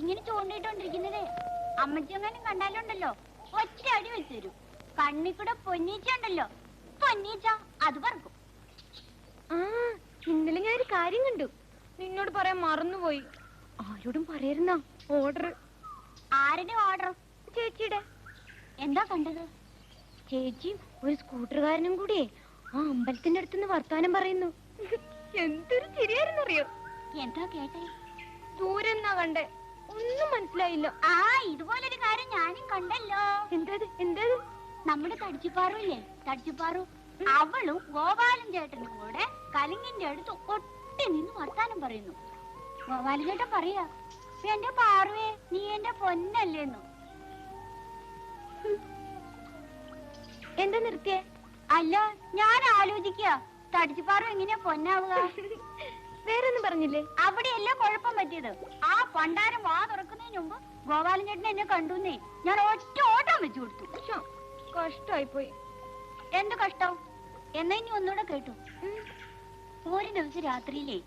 ഇങ്ങനെ ചൂണ്ടിട്ടോണ്ടിരിക്കുന്നതേ അമ്മച്ചെങ്ങാനും കണ്ടാലുണ്ടല്ലോ ഒറ്റ അടി വെച്ച് തരും. കണ്ണിക്കൂടെ പൊന്നീച്ച ഉണ്ടല്ലോ, പൊന്നീച്ച അത് പറക്കും. ആ ഇന്നലെ ഞാൻ ഒരു കാര്യം കണ്ടു, നിന്നോട് പറയാൻ മറന്നുപോയി. ആരോടും പറയായിരുന്ന ഓർഡർ. ആരുടെ ഓർഡർ? ചേച്ചിയുടെ. എന്താ കണ്ടത്? ചേച്ചിയും ഒരു സ്കൂട്ടറുകാരനും കൂടിയേ ആ അമ്പലത്തിന്റെ അടുത്തുനിന്ന് വർത്താനം പറയുന്നു. എന്തൊരു ചിരിയായിരുന്നറിയോ? എന്താ കേട്ടെ? ദൂരെ എന്നാ കണ്ടേ, ഒന്നും മനസ്സിലായില്ല. ആ ഇതുപോലൊരു കാര്യം ഞാനും കണ്ടല്ലോ. എന്തത് എന്തത്? നമ്മുടെ തടിച്ചുപാറുല്ലേ, തടിച്ചുപാറു, അവളും ഗോപാലൻ ചേട്ടനും കൂടെ കലിങ്ങിന്റെ അടുത്ത് ഒട്ടി നിന്ന് വർത്താനം പറയുന്നു. ഗോപാലൻ ചേട്ടൻ പറയാ, എന്റെ പാറുവേ നീ എന്റെ പൊന്നല്ലേന്നു. എന്താ നിർത്തിയേ? അല്ല, ഞാൻ ആലോചിക്കുക തടിച്ചുപാറു എങ്ങനെയാ പൊന്നാവുക. വേറൊന്നും പറഞ്ഞില്ലേ? അവിടെയല്ല കുഴപ്പം പറ്റിയത്. ആ പണ്ടാരം വാ തുറക്കുന്നതിന് മുമ്പ് ഗോപാലൻ ചേട്ടൻ എന്നെ കണ്ടുന്നേ, ഞാൻ ഒറ്റ ഓട്ടം വെച്ചു കൊടുത്തു. കഷ്ടായി പോയി. എന്ത് കഷ്ടം? എന്നാ ഇനി ഒന്നുകൂടെ കേട്ടു. ഒരു ദിവസം രാത്രിയിലേ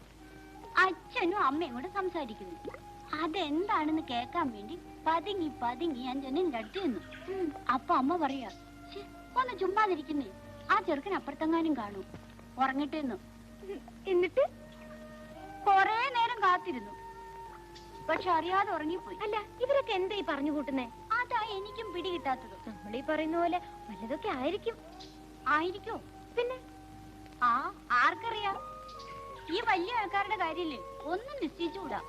അച്ഛനും അമ്മയും കൂടെ സംസാരിക്കുന്നു. അതെന്താണെന്ന് കേൾക്കാൻ വേണ്ടി പതുങ്ങി പതുങ്ങി ഞാൻ ജനലിന്റെ അടുത്ത് നിന്നു. അപ്പൊ അമ്മ പറയാ, ഒന്ന് ചുമ്മാതിരിക്കുന്നേ, ആ ചെറുക്കൻ അപ്പുറത്തെങ്ങാനും കാണൂ, ഉറങ്ങിട്ടെന്നു. എന്നിട്ട് കൊറേ നേരം കാത്തിരുന്നു, പക്ഷെ അറിയാതെ ഉറങ്ങിപ്പോയി. അല്ല, ഇവരൊക്കെ എന്താ ഈ പറഞ്ഞു കൂട്ടുന്നേ? അതാ എനിക്കും പിടി കിട്ടാത്തത്. നമ്മളീ പറയുന്ന പോലെ വല്ലതൊക്കെ ആയിരിക്കും. ആയിരിക്കോ? പിന്നെ ആ ആർക്കറിയാം? ഈ വലിയ ആൾക്കാരുടെ കാര്യല്ലേ ഒന്നും നിശ്ചയിച്ചുകൂടാ.